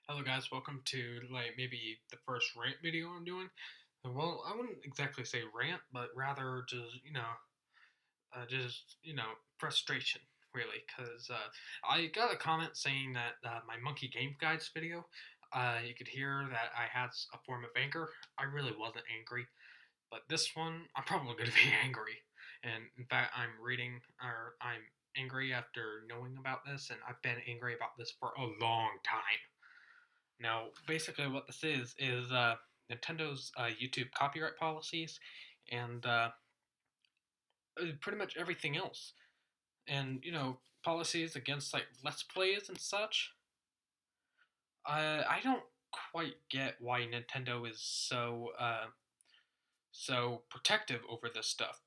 Hello guys, welcome to maybe the first rant video I'm doing. Well, I wouldn't exactly say rant, but rather just frustration really, because I got a comment saying that my Monkey Game Guides video, you could hear that I had a form of anger. I really wasn't angry, but this one I'm probably going to be angry, and in fact I'm angry after knowing about this, and I've been angry about this for a long time. Now, basically, what this is Nintendo's YouTube copyright policies and pretty much everything else. And policies against like Let's Plays and such. I don't quite get why Nintendo is so protective over this stuff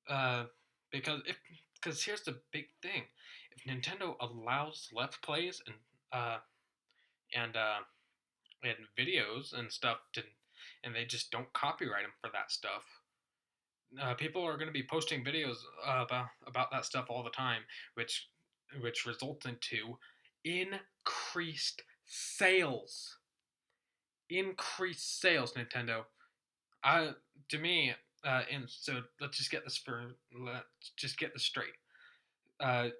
uh, if because here's the big thing: if Nintendo allows Let's Plays uh, and uh, and videos and stuff and they just don't copyright them for that stuff. People are going to be posting videos about that stuff all the time, which results into increased sales. Increased sales, Nintendo. Uh, to me, and so let's just get this straight.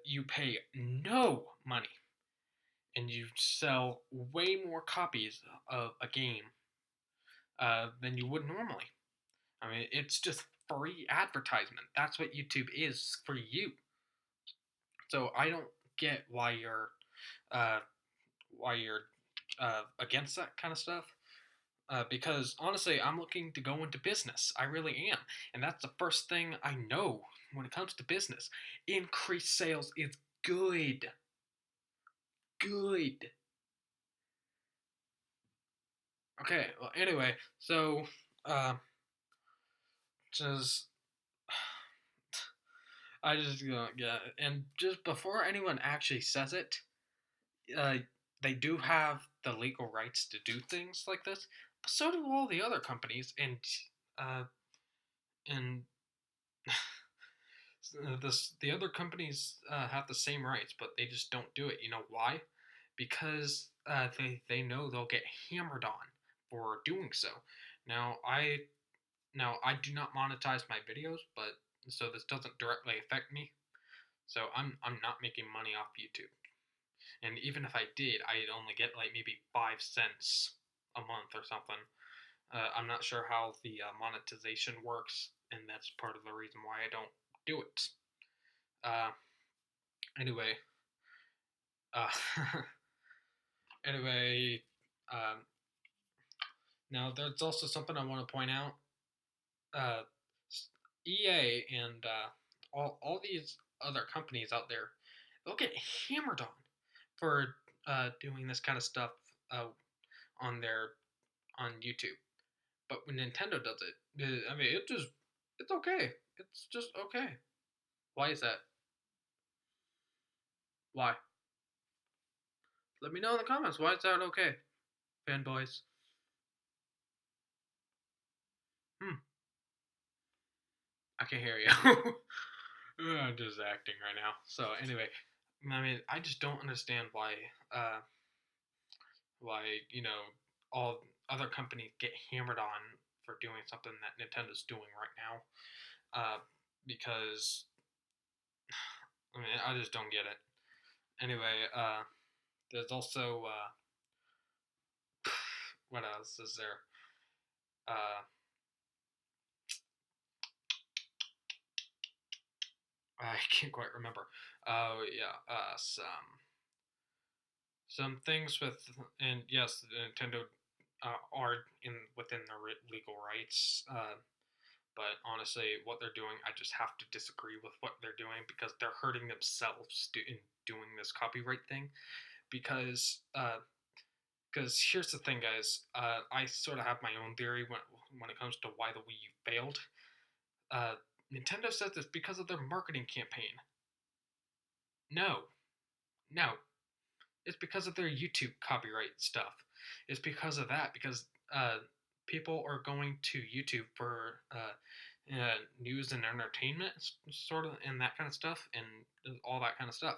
You pay no money, and you sell way more copies of a game than you would normally. I mean, it's just free advertisement. That's what YouTube is for you. So I don't get uh, why you're against that kind of stuff. Because honestly, I'm looking to go into business. I really am, and that's the first thing I know when it comes to business. Increased sales is good. Good. Okay. Well, anyway, so just I just yeah, and just before anyone actually says it, uh, they do have the legal rights to do things like this. But so do all the other companies, uh, and the other companies have the same rights, but they just don't do it. You know why? Because they know they'll get hammered on for doing so. Now I I do not monetize my videos, but so this doesn't directly affect me. So I'm not making money off YouTube. And even if I did, I'd only get like maybe 5 cents a month or something. I'm not sure how the monetization works, and that's part of the reason why I don't do it. Uh, anyway, uh, anyway, um, now there's also something I want to point out. Uh, EA and all these other companies out there, they'll get hammered on for doing this kind of stuff uh, on their on YouTube. But when Nintendo does it, I mean, it's okay. It's just okay. Why is that? Why? Let me know in the comments. Why is that okay, fanboys? Hmm, I can hear you. I'm just acting right now. So anyway, I mean, I just don't understand uh, why all other companies get hammered on for doing something that Nintendo's doing right now. Because I mean, I just don't get it. Anyway, there's also what else is there? Uh, I can't quite remember. Oh yeah, some things with and yes, Nintendo are in within their legal rights. But honestly, what they're doing, I just have to disagree with what they're doing because they're hurting themselves in doing this copyright thing. Because here's the thing, guys. I sort of have my own theory when it comes to why the Wii U failed. Uh, Nintendo says this because of their marketing campaign. No, no, it's because of their YouTube copyright stuff. It's because of that because uh, people are going to YouTube for news and entertainment, sort of, and that kind of stuff, and all that kind of stuff.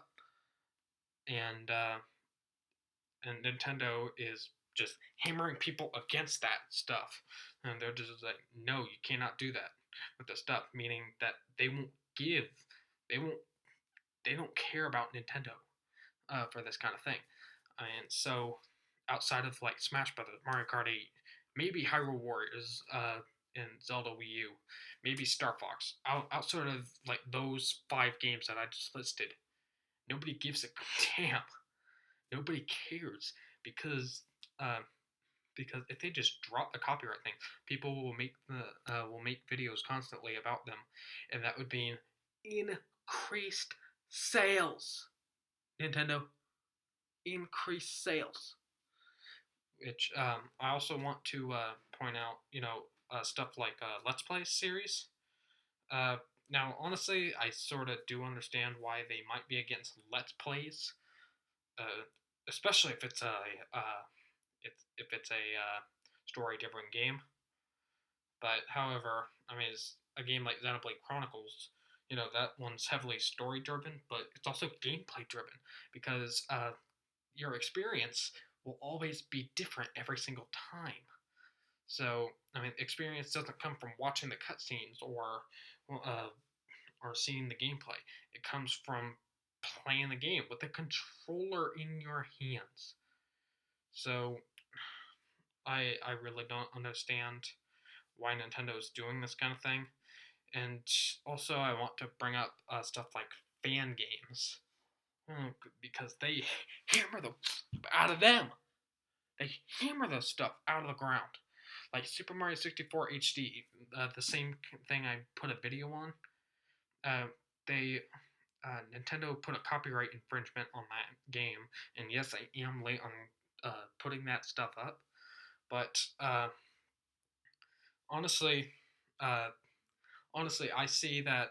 And and Nintendo is just hammering people against that stuff, and they're just like, no, you cannot do that with the stuff, meaning that give, they won't, they don't care about Nintendo for this kind of thing, and so outside of like Smash Brothers, Mario Kart 8, maybe Hyrule Warriors, and Zelda Wii U, maybe Star Fox, outside of like those 5 games that I just listed, nobody gives a damn. Nobody cares because uh, because if they just drop the copyright thing, people will make videos constantly about them, and that would mean increased sales. Nintendo, increased sales. Which I also want to point out, stuff like Let's Play series. Uh, Now, honestly, I sort of do understand why they might be against Let's Plays, uh, especially if it's a uh, if it's a story-driven game. But however, I mean, it's a game like Xenoblade Chronicles. That one's heavily story-driven, but it's also gameplay-driven because your experience will always be different every single time. So, I mean, experience doesn't come from watching the cutscenes uh, or seeing the gameplay. It comes from playing the game with the controller in your hands. So, I really don't understand why Nintendo is doing this kind of thing. And also, I want to bring up stuff like fan games. Because they hammer the out of them. They hammer the stuff out of the ground. Like Super Mario 64 HD, the same thing I put a video on. Uh, they Nintendo put a copyright infringement on that game, and yes, I am late on putting that stuff up. But honestly, uh, honestly, I see that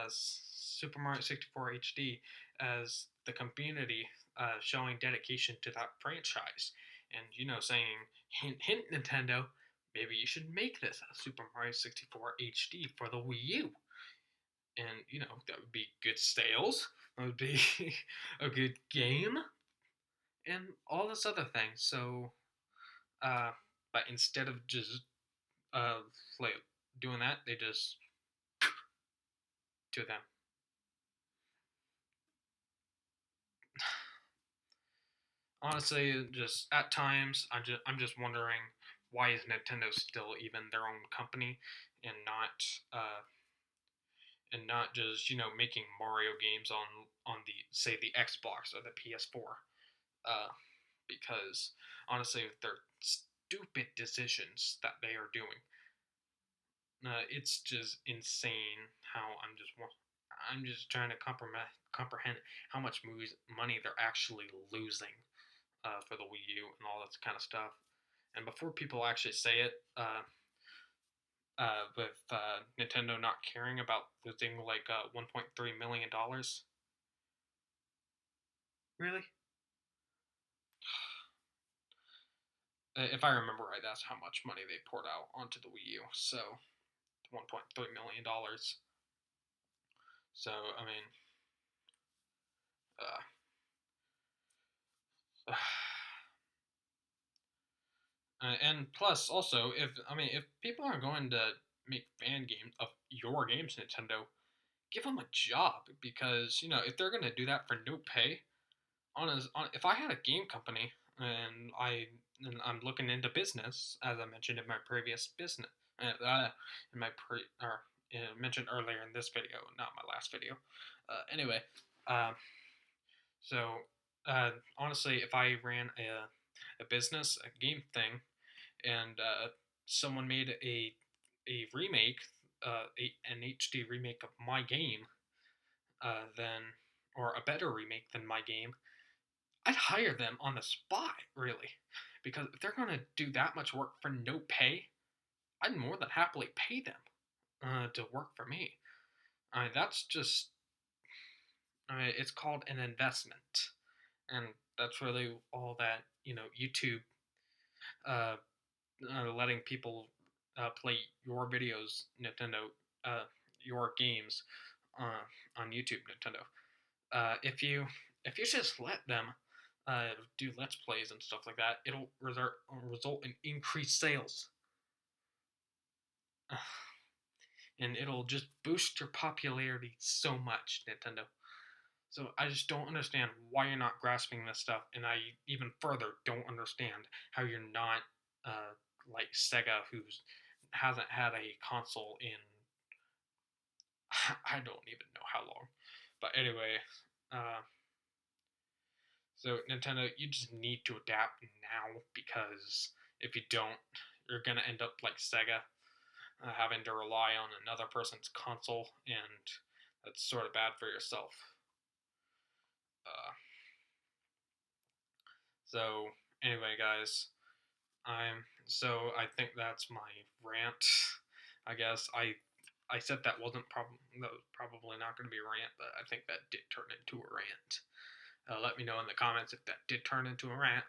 Super Mario 64 HD as the community showing dedication to that franchise, and saying, hint, hint, Nintendo, maybe you should make this a Super Mario 64 HD for the Wii U, and that would be good sales. That would be a good game, and all this other thing. So, uh, but instead of just uh, like doing that, they just do them. Honestly, just at times, I'm just wondering, why is Nintendo still even their own company and uh, not just making Mario games on the, say, the Xbox or the PS4, because honestly, they're stupid decisions that they are doing. It's just insane how I'm just trying to comprehend how much money they're actually losing for the Wii U and all that kind of stuff. And before people actually say it, with Nintendo not caring about losing like $1.3 million, really? If I remember right, that's how much money they poured out onto the Wii U. So $1.3 million. So I mean, uh, and plus, also, if people are going to make fan games of your games, Nintendo, give them a job, because if they're going to do that for no pay, if I had a game company and I'm looking into business, as I mentioned in my previous business, in my mentioned earlier in this video, not my last video. Anyway, uh, so honestly, if I ran a business, a game thing, and someone made a remake, an HD remake of my game, then or a better remake than my game, I'd hire them on the spot, really, because if they're gonna do that much work for no pay, I'd more than happily pay them to work for me. That's just, it's called an investment, and that's really all that YouTube uh, letting people play your videos, Nintendo, your games on YouTube, Nintendo. If you just let them, do let's plays and stuff like that, it'll result in increased sales, and it'll just boost your popularity so much, Nintendo. So I just don't understand why you're not grasping this stuff, and I even further don't understand how you're not like Sega, who hasn't had a console in I don't even know how long. But anyway, uh, so Nintendo, you just need to adapt now, because if you don't, you're gonna end up like Sega, having to rely on another person's console, and that's sort of bad for yourself. Uh, so anyway, guys, I think that's my rant. I guess I said that was probably not going to be a rant, but I think that did turn into a rant. Let me know in the comments if that did turn into a rant,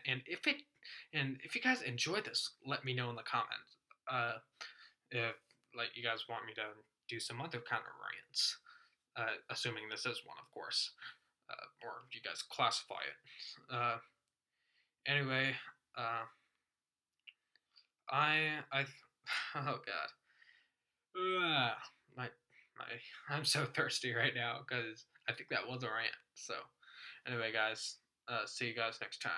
and if you guys enjoy this, let me know in the comments. If like you guys want me to do some other kind of rants, assuming this is one, of course, or if you guys classify it. Anyway, uh, I oh god, my my I'm so thirsty right now because I think that was a rant. So anyway, guys, see you guys next time.